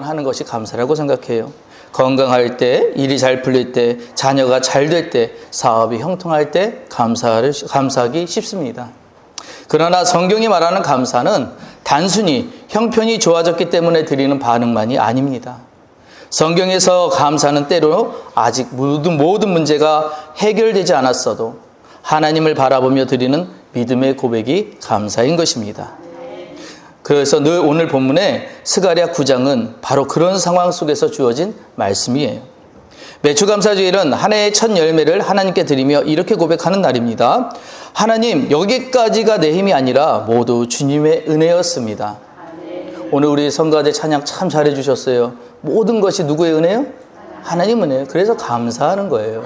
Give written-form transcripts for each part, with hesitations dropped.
때만 하는 것이 감사라고 생각해요. 건강할 때, 일이 잘 풀릴 때, 자녀가 잘 될 때, 사업이 형통할 때 감사하기 쉽습니다. 그러나 성경이 말하는 감사는 단순히 형편이 좋아졌기 때문에 드리는 반응만이 아닙니다. 성경에서 감사는 때로 아직 모든 문제가 해결되지 않았어도 하나님을 바라보며 드리는 믿음의 고백이 감사인 것입니다. 그래서 늘 오늘 본문의 스가랴 9장은 바로 그런 상황 속에서 주어진 말씀이에요. 매추감사주일은 한 해의 첫 열매를 하나님께 드리며 이렇게 고백하는 날입니다. 하나님, 여기까지가 내 힘이 아니라 모두 주님의 은혜였습니다. 오늘 우리 성가대 찬양 참 잘해 주셨어요. 모든 것이 누구의 은혜요? 하나님 은혜요. 그래서 감사하는 거예요.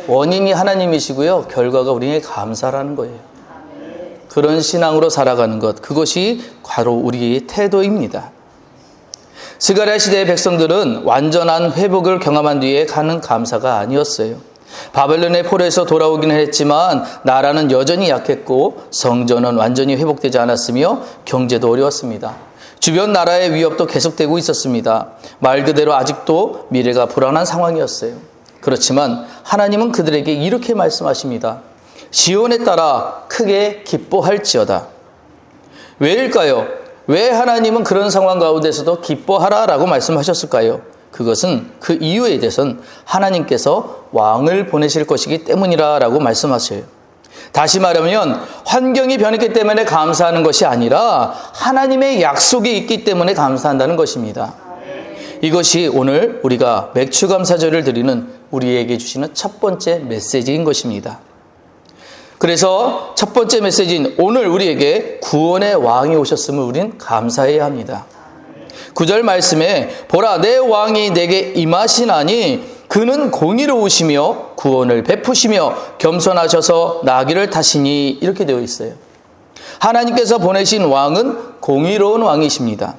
원인이 하나님이시고요, 결과가 우리에게 감사라는 거예요. 그런 신앙으로 살아가는 것, 그것이 바로 우리의 태도입니다. 스가랴 시대의 백성들은 완전한 회복을 경험한 뒤에 가는 감사가 아니었어요. 바벨론의 포로에서 돌아오기는 했지만 나라는 여전히 약했고 성전은 완전히 회복되지 않았으며 경제도 어려웠습니다. 주변 나라의 위협도 계속되고 있었습니다. 말 그대로 아직도 미래가 불안한 상황이었어요. 그렇지만 하나님은 그들에게 이렇게 말씀하십니다. 시온에 따라 크게 기뻐할지어다. 왜일까요? 왜 하나님은 그런 상황 가운데서도 기뻐하라라고 말씀하셨을까요? 그것은 그 이유에 대해서는 하나님께서 왕을 보내실 것이기 때문이라고 말씀하셔요. 다시 말하면 환경이 변했기 때문에 감사하는 것이 아니라 하나님의 약속이 있기 때문에 감사한다는 것입니다. 이것이 오늘 우리가 맥추감사절을 드리는 우리에게 주시는 첫 번째 메시지인 것입니다. 그래서 첫 번째 메시지인 오늘 우리에게 구원의 왕이 오셨음을 우린 감사해야 합니다. 9절 말씀에 보라 내 왕이 내게 임하시나니 그는 공의로우시며 구원을 베푸시며 겸손하셔서 나귀를 타시니 이렇게 되어 있어요. 하나님께서 보내신 왕은 공의로운 왕이십니다.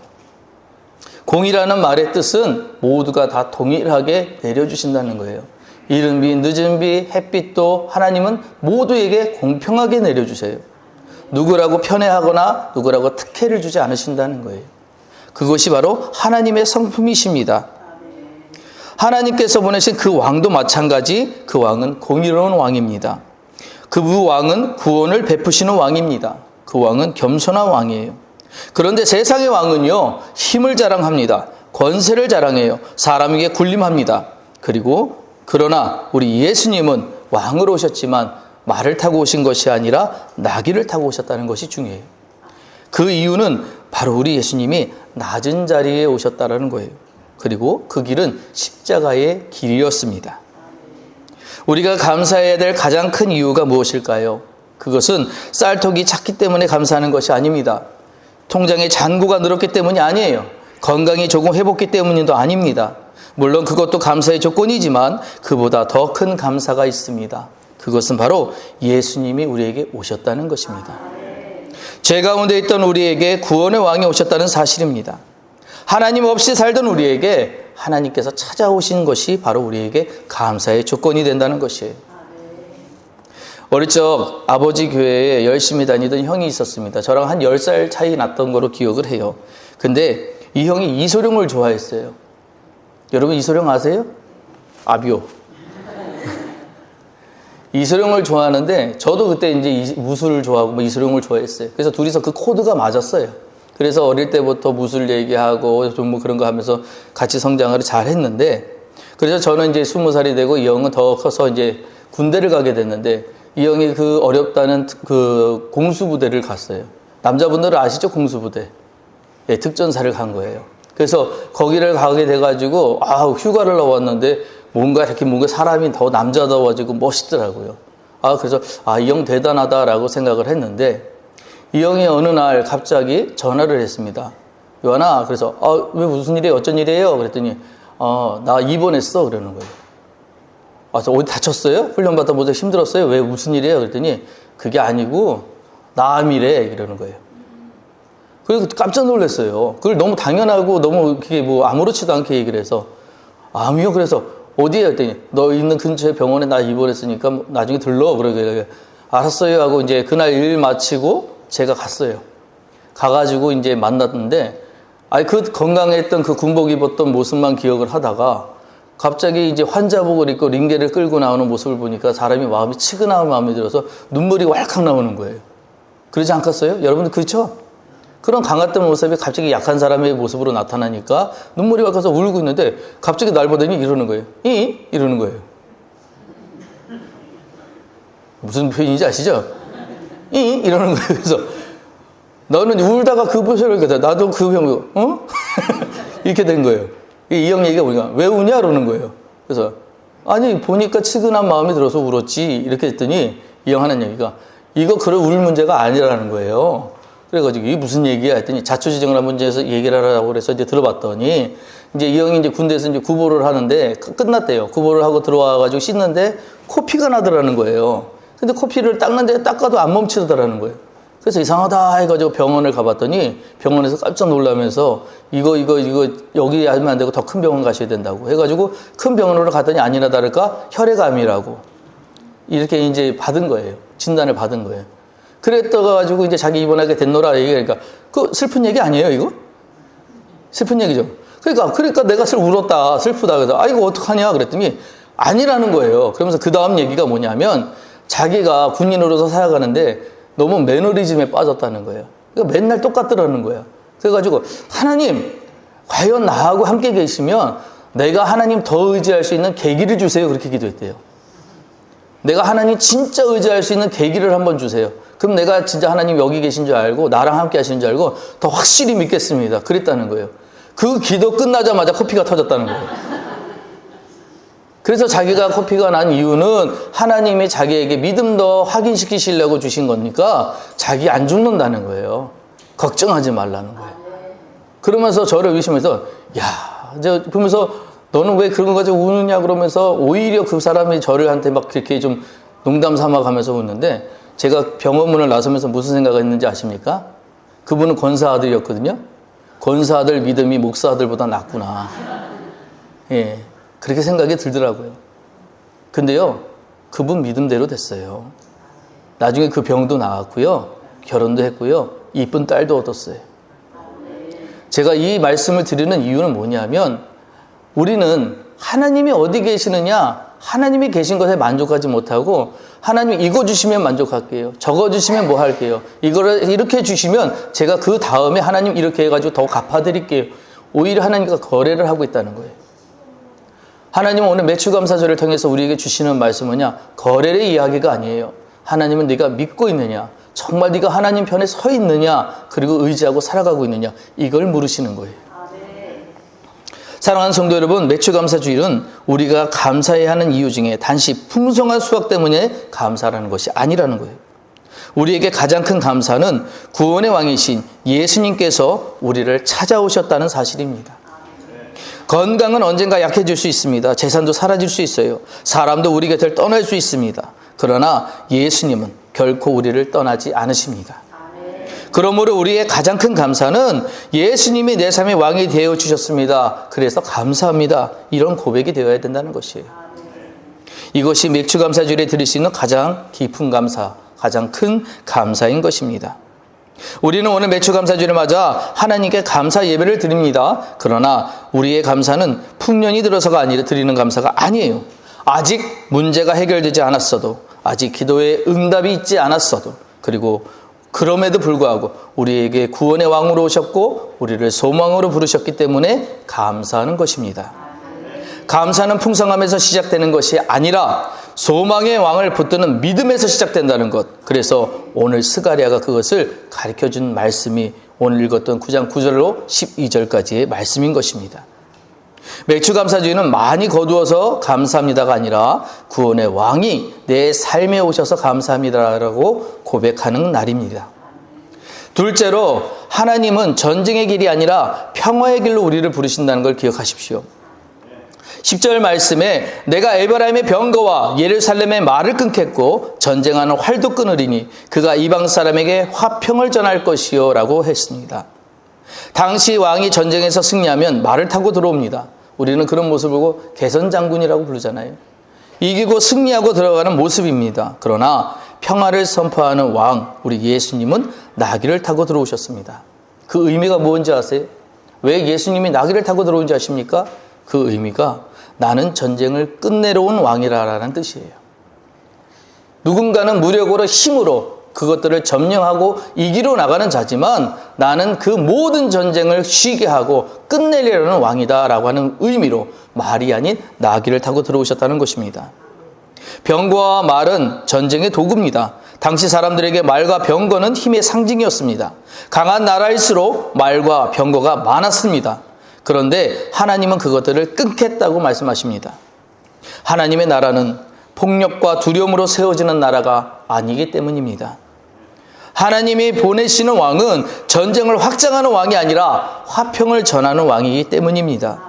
공의라는 말의 뜻은 모두가 다 동일하게 내려주신다는 거예요. 이른 비 늦은 비 햇빛도 하나님은 모두에게 공평하게 내려주세요. 누구라고 편애하거나 누구라고 특혜를 주지 않으신다는 거예요. 그것이 바로 하나님의 성품이십니다. 하나님께서 보내신 그 왕도 마찬가지 그 왕은 공의로운 왕입니다. 그 왕은 구원을 베푸시는 왕입니다. 그 왕은 겸손한 왕이에요. 그런데 세상의 왕은요, 힘을 자랑합니다. 권세를 자랑해요. 사람에게 군림합니다. 그러나 우리 예수님은 왕으로 오셨지만 말을 타고 오신 것이 아니라 나귀를 타고 오셨다는 것이 중요해요. 그 이유는 바로 우리 예수님이 낮은 자리에 오셨다는 거예요. 그리고 그 길은 십자가의 길이었습니다. 우리가 감사해야 될 가장 큰 이유가 무엇일까요? 그것은 쌀떡이 작기 때문에 감사하는 것이 아닙니다. 통장에 잔고가 늘었기 때문이 아니에요. 건강이 조금 회복했기 때문도 아닙니다. 물론 그것도 감사의 조건이지만 그보다 더 큰 감사가 있습니다. 그것은 바로 예수님이 우리에게 오셨다는 것입니다. 죄 가운데 있던 우리에게 구원의 왕이 오셨다는 사실입니다. 하나님 없이 살던 우리에게 하나님께서 찾아오신 것이 바로 우리에게 감사의 조건이 된다는 것이에요. 어릴 적 아버지 교회에 열심히 다니던 형이 있었습니다. 저랑 한 10살 차이 났던 거로 기억을 해요. 근데 이 형이 이소룡을 좋아했어요. 여러분 이소룡 아세요? 아비오. 이소룡을 좋아하는데 저도 그때 이제 무술을 좋아하고 이소룡을 좋아했어요. 그래서 둘이서 그 코드가 맞았어요. 그래서 어릴 때부터 무술 얘기하고 좀 뭐 그런 거 하면서 같이 성장을 잘 했는데, 그래서 저는 이제 20살이 되고 이 형은 더 커서 이제 군대를 가게 됐는데, 이 형이 그 어렵다는 그 공수부대를 갔어요. 남자분들은 아시죠? 공수부대. 예, 특전사를 간 거예요. 그래서 거기를 가게 돼가지고, 휴가를 나왔는데, 뭔가 사람이 더 남자다워가지고 멋있더라고요. 그래서, 이 형 대단하다라고 생각을 했는데, 이 형이 어느 날 갑자기 전화를 했습니다. 요한아, 그래서, 왜 무슨 일이에요? 어쩐 일이에요? 그랬더니, 나 입원했어. 그러는 거예요. 어디 다쳤어요? 훈련받다 보다 힘들었어요? 왜 무슨 일이에요? 그랬더니, 그게 아니고, 암이래. 이러는 거예요. 그래서 깜짝 놀랐어요. 그걸 너무 당연하고 너무 그게 뭐 아무렇지도 않게 얘기를 해서, 암이요? 그래서, 어디에? 그랬더니, 너 있는 근처에 병원에 나 입원했으니까 나중에 들러. 그러게, 알았어요. 하고 이제 그날 일 마치고 제가 갔어요. 가가지고 이제 만났는데, 아니, 그 건강했던 그 군복 입었던 모습만 기억을 하다가 갑자기 이제 환자복을 입고 링게를 끌고 나오는 모습을 보니까 사람이 마음이 치근한 마음이 들어서 눈물이 왈칵 나오는 거예요. 그러지 않겠어요? 여러분들 그렇죠? 그런 강했던 모습이 갑자기 약한 사람의 모습으로 나타나니까 눈물이 왈칵해서 울고 있는데 갑자기 날 보더니 이러는 거예요. 이러는 거예요. 무슨 표현인지 아시죠? 이러는 거예요. 그래서 너는 울다가 그 표정을 그다 나도 그 병, 이렇게 된 거예요. 이 형 얘기가 보니까 왜 우냐? 그러는 거예요. 그래서 아니 보니까 치근한 마음이 들어서 울었지 이렇게 했더니 이 형 하는 얘기가 이거 그럴 울 문제가 아니라는 거예요. 그래가지고 이게 무슨 얘기야 했더니 자초지종을 한번 이제 얘기를 하라고 그래서 이제 들어봤더니 이제 이 형이 이제 군대에서 이제 구보를 하는데 끝났대요. 구보를 하고 들어와가지고 씻는데 코피가 나더라는 거예요. 근데 코피를 닦는데 닦아도 안 멈추더라는 거예요. 그래서 이상하다 해가지고 병원을 가봤더니 병원에서 깜짝 놀라면서 이거 여기 하면 안 되고 더 큰 병원 가셔야 된다고 해가지고 큰 병원으로 갔더니 아니나 다를까 혈액암이라고 이렇게 이제 받은 거예요. 진단을 받은 거예요. 그랬다가지고 이제 자기 입원하게 됐노라 얘기하니까 그 슬픈 얘기 아니에요, 이거? 슬픈 얘기죠. 그러니까 내가 울었다, 슬프다. 그래서 이거 어떡하냐 그랬더니 아니라는 거예요. 그러면서 그 다음 얘기가 뭐냐면 자기가 군인으로서 살아가는데 너무 매너리즘에 빠졌다는 거예요. 그러니까 맨날 똑같더라는 거예요. 그래가지고 하나님 과연 나하고 함께 계시면 내가 하나님 더 의지할 수 있는 계기를 주세요. 그렇게 기도했대요. 내가 하나님 진짜 의지할 수 있는 계기를 한번 주세요. 그럼 내가 진짜 하나님 여기 계신 줄 알고 나랑 함께 하시는 줄 알고 더 확실히 믿겠습니다. 그랬다는 거예요. 그 기도 끝나자마자 코피가 터졌다는 거예요. 그래서 자기가 코피가 난 이유는 하나님이 자기에게 믿음 더 확인시키시려고 주신 거니까 자기 안 죽는다는 거예요. 걱정하지 말라는 거예요. 그러면서 저를 의심해서 그러면서 너는 왜 그런 거 가지고 우느냐 그러면서 오히려 그 사람이 저를한테 막 그렇게 좀 농담 삼아 가면서 웃는데 제가 병원문을 나서면서 무슨 생각을 했는지 아십니까? 그분은 권사아들이었거든요. 권사아들 믿음이 목사아들보다 낫구나. 예. 그렇게 생각이 들더라고요. 근데요, 그분 믿음대로 됐어요. 나중에 그 병도 나았고요. 결혼도 했고요. 이쁜 딸도 얻었어요. 제가 이 말씀을 드리는 이유는 뭐냐면 우리는 하나님이 어디 계시느냐, 하나님이 계신 것에 만족하지 못하고 하나님 이거 주시면 만족할게요. 저거 주시면 뭐 할게요. 이거를 이렇게 주시면 제가 그 다음에 하나님 이렇게 해가지고 더 갚아드릴게요. 오히려 하나님과 거래를 하고 있다는 거예요. 하나님은 오늘 매출감사절을 통해서 우리에게 주시는 말씀은 뭐냐? 거래의 이야기가 아니에요. 하나님은 네가 믿고 있느냐? 정말 네가 하나님 편에 서 있느냐? 그리고 의지하고 살아가고 있느냐? 이걸 물으시는 거예요. 사랑하는 성도 여러분, 매출감사주일은 우리가 감사해야 하는 이유 중에 단지 풍성한 수확 때문에 감사라는 것이 아니라는 거예요. 우리에게 가장 큰 감사는 구원의 왕이신 예수님께서 우리를 찾아오셨다는 사실입니다. 건강은 언젠가 약해질 수 있습니다. 재산도 사라질 수 있어요. 사람도 우리 곁을 떠날 수 있습니다. 그러나 예수님은 결코 우리를 떠나지 않으십니다. 그러므로 우리의 가장 큰 감사는 예수님이 내 삶의 왕이 되어 주셨습니다. 그래서 감사합니다. 이런 고백이 되어야 된다는 것이에요. 이것이 맥주감사주일에 드릴 수 있는 가장 깊은 감사, 가장 큰 감사인 것입니다. 우리는 오늘 매출감사주일을 맞아 하나님께 감사 예배를 드립니다. 그러나 우리의 감사는 풍년이 들어서가 아니라 드리는 감사가 아니에요. 아직 문제가 해결되지 않았어도, 아직 기도에 응답이 있지 않았어도, 그리고 그럼에도 불구하고 우리에게 구원의 왕으로 오셨고 우리를 소망으로 부르셨기 때문에 감사하는 것입니다. 감사는 풍성함에서 시작되는 것이 아니라 소망의 왕을 붙드는 믿음에서 시작된다는 것. 그래서 오늘 스가랴가 그것을 가르쳐준 말씀이 오늘 읽었던 9장 9절로 12절까지의 말씀인 것입니다. 맥주감사주의는 많이 거두어서 감사합니다가 아니라 구원의 왕이 내 삶에 오셔서 감사합니다라고 고백하는 날입니다. 둘째로 하나님은 전쟁의 길이 아니라 평화의 길로 우리를 부르신다는 걸 기억하십시오. 10절 말씀에 내가 에브라임의 병거와 예루살렘의 말을 끊겠고 전쟁하는 활도 끊으리니 그가 이방 사람에게 화평을 전할 것이요 라고 했습니다. 당시 왕이 전쟁에서 승리하면 말을 타고 들어옵니다. 우리는 그런 모습을 보고 개선장군이라고 부르잖아요. 이기고 승리하고 들어가는 모습입니다. 그러나 평화를 선포하는 왕, 우리 예수님은 나귀를 타고 들어오셨습니다. 그 의미가 뭔지 아세요? 왜 예수님이 나귀를 타고 들어온지 아십니까? 그 의미가 나는 전쟁을 끝내러 온 왕이라는 뜻이에요. 누군가는 무력으로 힘으로 그것들을 점령하고 이기러 나가는 자지만 나는 그 모든 전쟁을 쉬게 하고 끝내려는 왕이다라고 하는 의미로 말이 아닌 나귀를 타고 들어오셨다는 것입니다. 병거와 말은 전쟁의 도구입니다. 당시 사람들에게 말과 병거는 힘의 상징이었습니다. 강한 나라일수록 말과 병거가 많았습니다. 그런데 하나님은 그것들을 끊겠다고 말씀하십니다. 하나님의 나라는 폭력과 두려움으로 세워지는 나라가 아니기 때문입니다. 하나님이 보내시는 왕은 전쟁을 확장하는 왕이 아니라 화평을 전하는 왕이기 때문입니다.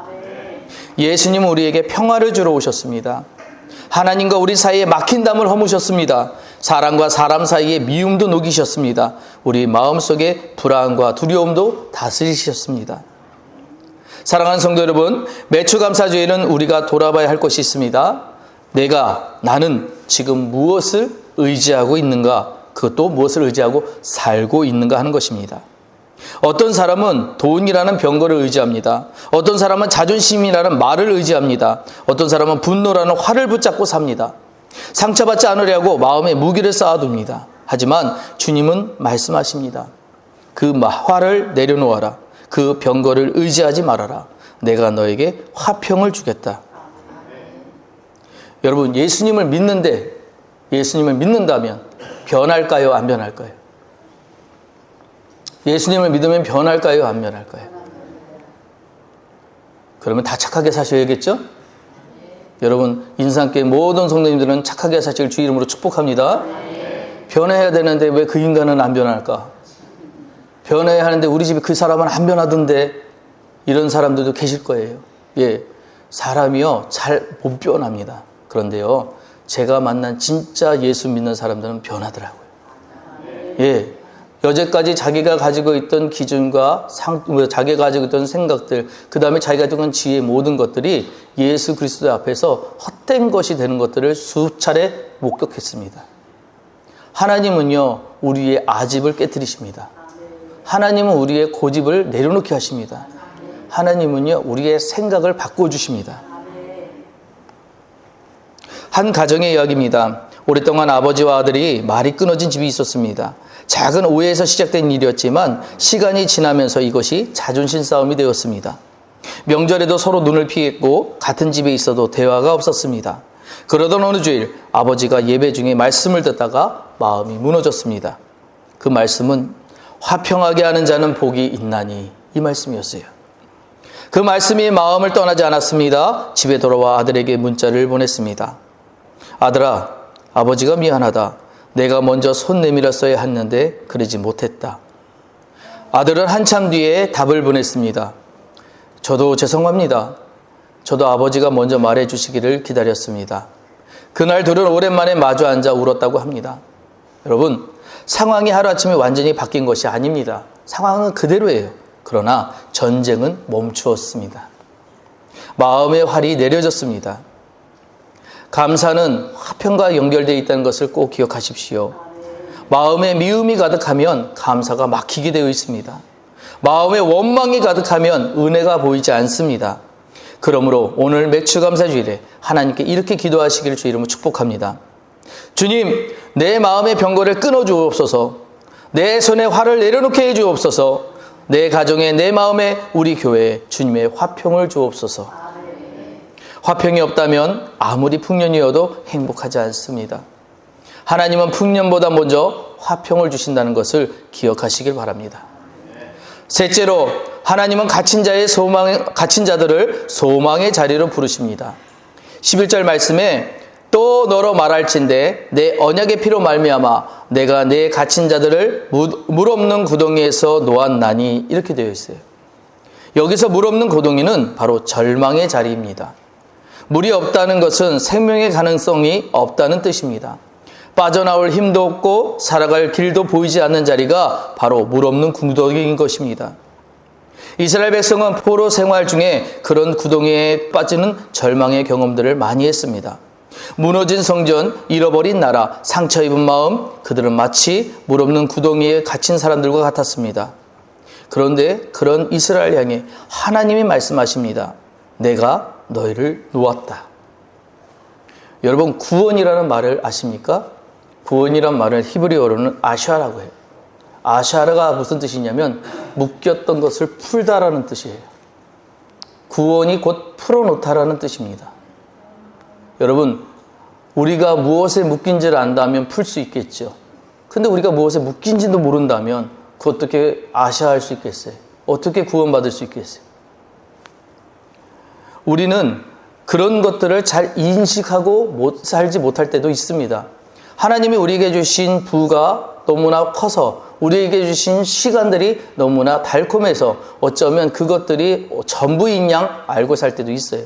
예수님은 우리에게 평화를 주러 오셨습니다. 하나님과 우리 사이에 막힌 담을 허무셨습니다. 사람과 사람 사이에 미움도 녹이셨습니다. 우리 마음속에 불안과 두려움도 다스리셨습니다. 사랑하는 성도 여러분, 매추감사주일은 우리가 돌아봐야 할 것이 있습니다. 나는 지금 무엇을 의지하고 있는가? 그것도 무엇을 의지하고 살고 있는가 하는 것입니다. 어떤 사람은 돈이라는 병거를 의지합니다. 어떤 사람은 자존심이라는 말을 의지합니다. 어떤 사람은 분노라는 활을 붙잡고 삽니다. 상처받지 않으려고 마음에 무기를 쌓아둡니다. 하지만 주님은 말씀하십니다. 그 활을 내려놓아라. 그 병거를 의지하지 말아라. 내가 너에게 화평을 주겠다. 여러분, 예수님을 믿는다면 변할까요? 안 변할까요? 예수님을 믿으면 변할까요? 안 변할까요? 그러면 다 착하게 사셔야겠죠? 여러분, 인상교회 모든 성도님들은 착하게 사실 주 이름으로 축복합니다. 변해야 되는데 왜 그 인간은 안 변할까? 변해야 하는데 우리 집에 그 사람은 안 변하던데, 이런 사람들도 계실 거예요. 사람이요 잘 못 변합니다. 그런데요, 제가 만난 진짜 예수 믿는 사람들은 변하더라고요. 여태까지 자기가 가지고 있던 기준과 자기가 가지고 있던 생각들, 그 다음에 자기가 가지고 있던 지혜, 모든 것들이 예수 그리스도 앞에서 헛된 것이 되는 것들을 수차례 목격했습니다. 하나님은요, 우리의 아집을 깨뜨리십니다. 하나님은 우리의 고집을 내려놓게 하십니다. 하나님은요, 우리의 생각을 바꿔주십니다. 한 가정의 이야기입니다. 오랫동안 아버지와 아들이 말이 끊어진 집이 있었습니다. 작은 오해에서 시작된 일이었지만 시간이 지나면서 이것이 자존심 싸움이 되었습니다. 명절에도 서로 눈을 피했고 같은 집에 있어도 대화가 없었습니다. 그러던 어느 주일 아버지가 예배 중에 말씀을 듣다가 마음이 무너졌습니다. 그 말씀은 화평하게 하는 자는 복이 있나니, 이 말씀이었어요. 그 말씀이 마음을 떠나지 않았습니다. 집에 돌아와 아들에게 문자를 보냈습니다. 아들아, 아버지가 미안하다. 내가 먼저 손 내밀었어야 했는데 그러지 못했다. 아들은 한참 뒤에 답을 보냈습니다. 저도 죄송합니다. 저도 아버지가 먼저 말해 주시기를 기다렸습니다. 그날 둘은 오랜만에 마주 앉아 울었다고 합니다. 여러분, 상황이 하루아침에 완전히 바뀐 것이 아닙니다. 상황은 그대로예요. 그러나 전쟁은 멈추었습니다. 마음의 활이 내려졌습니다. 감사는 화평과 연결되어 있다는 것을 꼭 기억하십시오. 마음에 미움이 가득하면 감사가 막히게 되어 있습니다. 마음에 원망이 가득하면 은혜가 보이지 않습니다. 그러므로 오늘 매추감사주일에 하나님께 이렇게 기도하시기를 주 이름으로 축복합니다. 주님, 내 마음의 병거를 끊어주옵소서. 내 손에 활을 내려놓게 해주옵소서. 내 가정에, 내 마음에, 우리 교회에 주님의 화평을 주옵소서. 화평이 없다면 아무리 풍년이어도 행복하지 않습니다. 하나님은 풍년보다 먼저 화평을 주신다는 것을 기억하시길 바랍니다. 셋째로, 하나님은 갇힌 자들을 소망의 자리로 부르십니다. 11절 말씀에 또 너로 말할진대 내 언약의 피로 말미암아 내가 내 갇힌 자들을 물 없는 구덩이에서 놓았나니, 이렇게 되어 있어요. 여기서 물 없는 구덩이는 바로 절망의 자리입니다. 물이 없다는 것은 생명의 가능성이 없다는 뜻입니다. 빠져나올 힘도 없고 살아갈 길도 보이지 않는 자리가 바로 물 없는 구덩이인 것입니다. 이스라엘 백성은 포로 생활 중에 그런 구덩이에 빠지는 절망의 경험들을 많이 했습니다. 무너진 성전, 잃어버린 나라, 상처 입은 마음, 그들은 마치 물 없는 구덩이에 갇힌 사람들과 같았습니다. 그런데 그런 이스라엘 향해 하나님이 말씀하십니다. 내가 너희를 놓았다. 여러분, 구원이라는 말을 아십니까? 구원이란 말을 히브리어로는 아샤라고 해요. 아샤라가 무슨 뜻이냐면 묶였던 것을 풀다라는 뜻이에요. 구원이 곧 풀어놓다라는 뜻입니다. 여러분, 우리가 무엇에 묶인지를 안다면 풀 수 있겠죠. 근데 우리가 무엇에 묶인지도 모른다면 그 어떻게 아샤할 수 있겠어요? 어떻게 구원받을 수 있겠어요? 우리는 그런 것들을 잘 인식하고 살지 못할 때도 있습니다. 하나님이 우리에게 주신 부가 너무나 커서 우리에게 주신 시간들이 너무나 달콤해서 어쩌면 그것들이 전부인 양 알고 살 때도 있어요.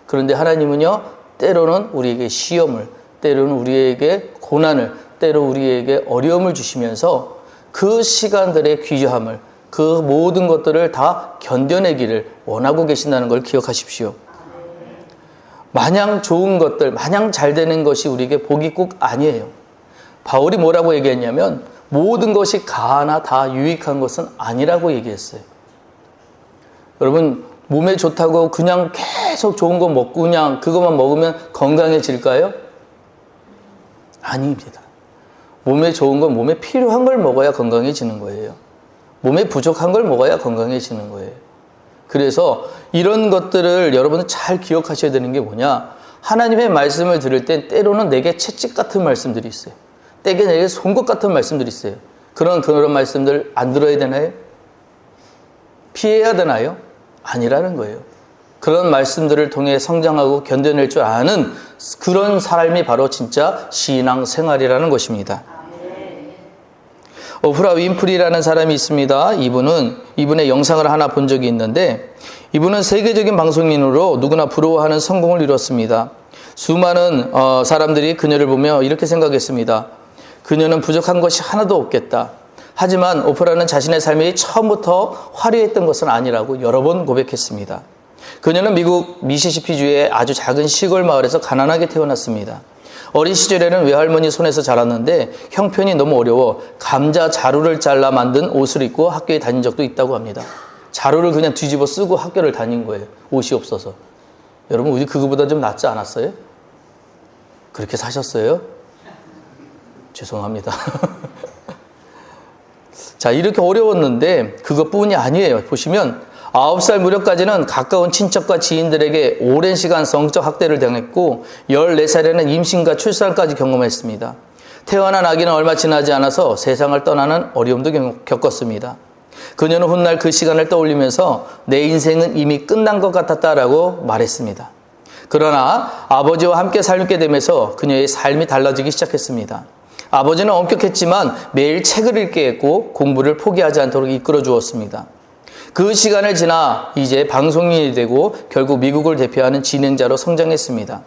그런데 하나님은요, 때로는 우리에게 시험을, 때로는 우리에게 고난을, 때로 우리에게 어려움을 주시면서 그 시간들의 귀중함을, 그 모든 것들을 다 견뎌내기를 원하고 계신다는 걸 기억하십시오. 마냥 좋은 것들, 마냥 잘 되는 것이 우리에게 복이 꼭 아니에요. 바울이 뭐라고 얘기했냐면 모든 것이 가하나 다 유익한 것은 아니라고 얘기했어요. 여러분, 몸에 좋다고 그냥 계속 좋은 거 먹고 그냥 그것만 먹으면 건강해질까요? 아닙니다. 몸에 좋은 건 몸에 필요한 걸 먹어야 건강해지는 거예요. 몸에 부족한 걸 먹어야 건강해지는 거예요. 그래서 이런 것들을 여러분은 잘 기억하셔야 되는 게 뭐냐? 하나님의 말씀을 들을 땐 때로는 내게 채찍 같은 말씀들이 있어요. 때게 내게 송곳 같은 말씀들이 있어요. 그런 말씀들 안 들어야 되나요? 피해야 되나요? 아니라는 거예요. 그런 말씀들을 통해 성장하고 견뎌낼 줄 아는 그런 삶이 바로 진짜 신앙생활이라는 것입니다. 오프라 윈프리라는 사람이 있습니다. 이분의 영상을 하나 본 적이 있는데 이분은 세계적인 방송인으로 누구나 부러워하는 성공을 이뤘습니다. 수많은 사람들이 그녀를 보며 이렇게 생각했습니다. 그녀는 부족한 것이 하나도 없겠다. 하지만 오프라는 자신의 삶이 처음부터 화려했던 것은 아니라고 여러 번 고백했습니다. 그녀는 미국 미시시피주의 아주 작은 시골 마을에서 가난하게 태어났습니다. 어린 시절에는 외할머니 손에서 자랐는데 형편이 너무 어려워 감자 자루를 잘라 만든 옷을 입고 학교에 다닌 적도 있다고 합니다. 자루를 그냥 뒤집어 쓰고 학교를 다닌 거예요. 옷이 없어서. 여러분, 우리 그거보다 좀 낫지 않았어요? 그렇게 사셨어요? 죄송합니다. 자, 이렇게 어려웠는데 그것뿐이 아니에요. 보시면 9살 무렵까지는 가까운 친척과 지인들에게 오랜 시간 성적 학대를 당했고 14살에는 임신과 출산까지 경험했습니다. 태어난 아기는 얼마 지나지 않아서 세상을 떠나는 어려움도 겪었습니다. 그녀는 훗날 그 시간을 떠올리면서 내 인생은 이미 끝난 것 같았다라고 말했습니다. 그러나 아버지와 함께 살게 되면서 그녀의 삶이 달라지기 시작했습니다. 아버지는 엄격했지만 매일 책을 읽게 했고 공부를 포기하지 않도록 이끌어 주었습니다. 그 시간을 지나 이제 방송인이 되고 결국 미국을 대표하는 진행자로 성장했습니다.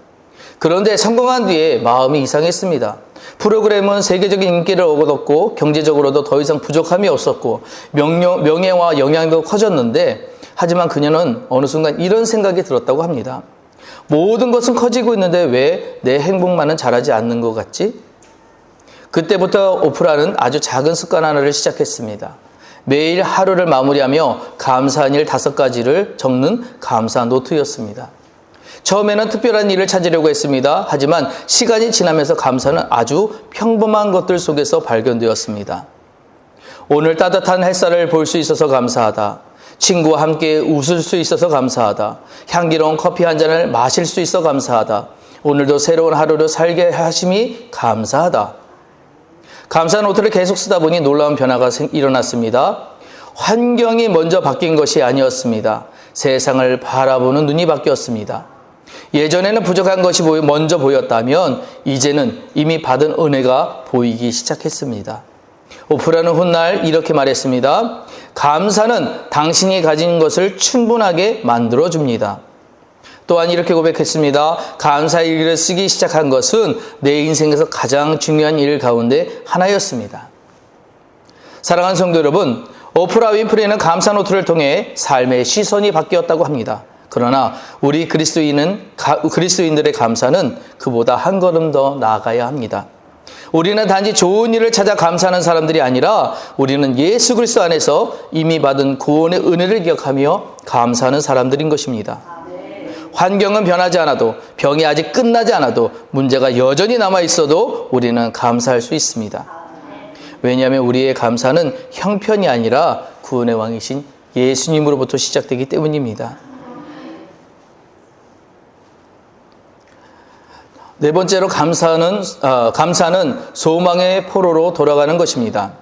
그런데 성공한 뒤에 마음이 이상했습니다. 프로그램은 세계적인 인기를 얻었고 경제적으로도 더 이상 부족함이 없었고 명예와 영향도 커졌는데 하지만 그녀는 어느 순간 이런 생각이 들었다고 합니다. 모든 것은 커지고 있는데 왜 내 행복만은 자라지 않는 것 같지? 그때부터 오프라는 아주 작은 습관 하나를 시작했습니다. 매일 하루를 마무리하며 감사한 일 5가지를 적는 감사 노트였습니다. 처음에는 특별한 일을 찾으려고 했습니다. 하지만 시간이 지나면서 감사는 아주 평범한 것들 속에서 발견되었습니다. 오늘 따뜻한 햇살을 볼 수 있어서 감사하다. 친구와 함께 웃을 수 있어서 감사하다. 향기로운 커피 한 잔을 마실 수 있어 감사하다. 오늘도 새로운 하루를 살게 하심이 감사하다. 감사 노트를 계속 쓰다 보니 놀라운 변화가 일어났습니다. 환경이 먼저 바뀐 것이 아니었습니다. 세상을 바라보는 눈이 바뀌었습니다. 예전에는 부족한 것이 먼저 보였다면 이제는 이미 받은 은혜가 보이기 시작했습니다. 오프라는 훗날 이렇게 말했습니다. 감사는 당신이 가진 것을 충분하게 만들어줍니다. 또한 이렇게 고백했습니다. 감사 일기를 쓰기 시작한 것은 내 인생에서 가장 중요한 일 가운데 하나였습니다. 사랑하는 성도 여러분, 오프라 윈프리는 감사 노트를 통해 삶의 시선이 바뀌었다고 합니다. 그러나 우리 그리스도인들의 감사는 그보다 한 걸음 더 나아가야 합니다. 우리는 단지 좋은 일을 찾아 감사하는 사람들이 아니라 우리는 예수 그리스도 안에서 이미 받은 구원의 은혜를 기억하며 감사하는 사람들인 것입니다. 환경은 변하지 않아도, 병이 아직 끝나지 않아도, 문제가 여전히 남아있어도 우리는 감사할 수 있습니다. 왜냐하면 우리의 감사는 형편이 아니라 구원의 왕이신 예수님으로부터 시작되기 때문입니다. 네 번째로 감사는 소망의 포로로 돌아가는 것입니다.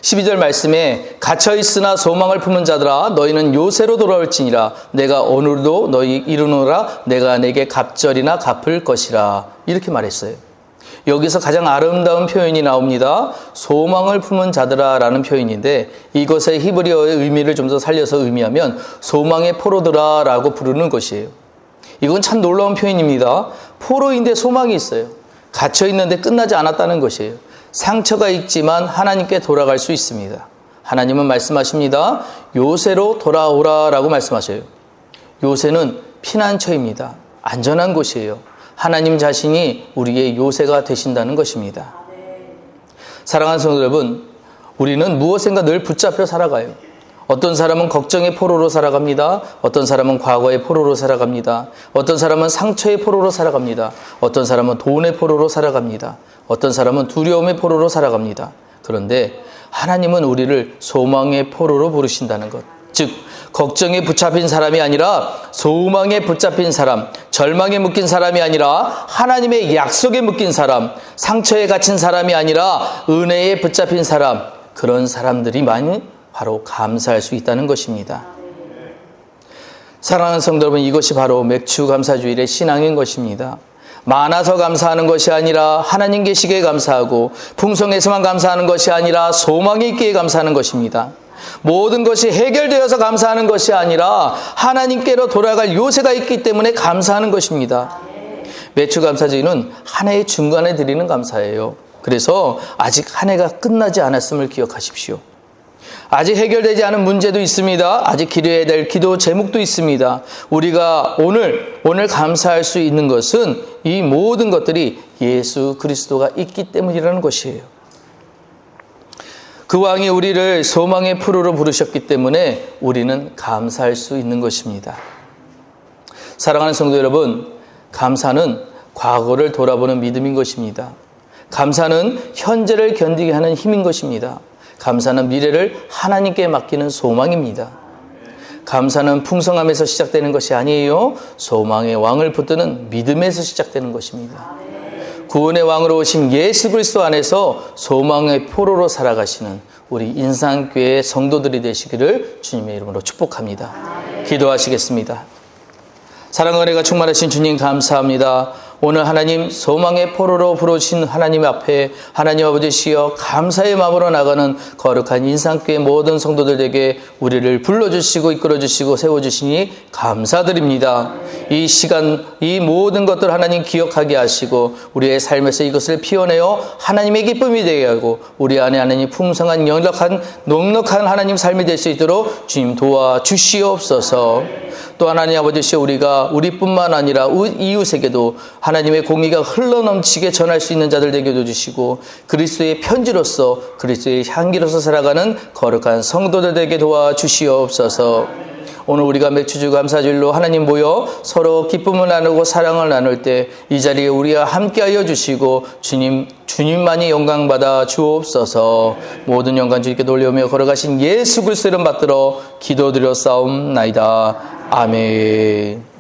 12절 말씀에 갇혀있으나 소망을 품은 자들아 너희는 요새로 돌아올지니라 내가 오늘도 너희 이루노라 내가 내게 갑절이나 갚을 것이라 이렇게 말했어요. 여기서 가장 아름다운 표현이 나옵니다. 소망을 품은 자들아 라는 표현인데 이것의 히브리어의 의미를 좀 더 살려서 의미하면 소망의 포로들아 라고 부르는 것이에요. 이건 참 놀라운 표현입니다. 포로인데 소망이 있어요. 갇혀있는데 끝나지 않았다는 것이에요. 상처가 있지만 하나님께 돌아갈 수 있습니다. 하나님은 말씀하십니다. 요새로 돌아오라 라고 말씀하셔요. 요새는 피난처입니다. 안전한 곳이에요. 하나님 자신이 우리의 요새가 되신다는 것입니다. 사랑하는 성도 여러분, 우리는 무엇인가 늘 붙잡혀 살아가요. 어떤 사람은 걱정의 포로로 살아갑니다. 어떤 사람은 과거의 포로로 살아갑니다. 어떤 사람은 상처의 포로로 살아갑니다. 어떤 사람은 돈의 포로로 살아갑니다. 어떤 사람은 두려움의 포로로 살아갑니다. 그런데 하나님은 우리를 소망의 포로로 부르신다는 것. 즉 걱정에 붙잡힌 사람이 아니라 소망에 붙잡힌 사람, 절망에 묶인 사람이 아니라 하나님의 약속에 묶인 사람, 상처에 갇힌 사람이 아니라 은혜에 붙잡힌 사람, 그런 사람들이 많이 바로 감사할 수 있다는 것입니다. 사랑하는 성도 여러분, 이것이 바로 맥추감사주일의 신앙인 것입니다. 많아서 감사하는 것이 아니라 하나님 계시기에 감사하고, 풍성해서만 감사하는 것이 아니라 소망이 있기에 감사하는 것입니다. 모든 것이 해결되어서 감사하는 것이 아니라 하나님께로 돌아갈 요새가 있기 때문에 감사하는 것입니다. 맥추감사주일은 한 해의 중간에 드리는 감사예요. 그래서 아직 한 해가 끝나지 않았음을 기억하십시오. 아직 해결되지 않은 문제도 있습니다. 아직 기도해야 될 기도 제목도 있습니다. 우리가 오늘 감사할 수 있는 것은 이 모든 것들이 예수 그리스도가 있기 때문이라는 것이에요. 그 왕이 우리를 소망의 포로로 부르셨기 때문에 우리는 감사할 수 있는 것입니다. 사랑하는 성도 여러분, 감사는 과거를 돌아보는 믿음인 것입니다. 감사는 현재를 견디게 하는 힘인 것입니다. 감사는 미래를 하나님께 맡기는 소망입니다. 감사는 풍성함에서 시작되는 것이 아니에요. 소망의 왕을 붙드는 믿음에서 시작되는 것입니다. 구원의 왕으로 오신 예수 그리스도 안에서 소망의 포로로 살아가시는 우리 인상교회 성도들이 되시기를 주님의 이름으로 축복합니다. 기도하시겠습니다. 사랑과 은혜가 충만하신 주님 감사합니다. 오늘 하나님 소망의 포로로 부르신 하나님 앞에 하나님 아버지시여 감사의 마음으로 나가는 거룩한 인상교회 모든 성도들에게 우리를 불러주시고 이끌어주시고 세워주시니 감사드립니다. 이 시간 이 모든 것들 하나님 기억하게 하시고 우리의 삶에서 이것을 피워내어 하나님의 기쁨이 되게 하고 우리 안에 하나님 풍성한 넉넉한 하나님 삶이 될 수 있도록 주님 도와주시옵소서. 또 하나님 아버지시여 우리가 우리뿐만 아니라 이웃에게도 하나님의 공의가 흘러넘치게 전할 수 있는 자들 되게 해주시고 그리스도의 편지로서 그리스도의 향기로서 살아가는 거룩한 성도들 되게 도와주시옵소서. 오늘 우리가 맥추주 감사주일로 하나님 모여 서로 기쁨을 나누고 사랑을 나눌 때 이 자리에 우리와 함께하여 주시고 주님만이 영광 받아 주옵소서. 모든 영광 주님께 돌려오며 걸어가신 예수 그리스도 이름 받들어 기도드려 싸움나이다. 아멘.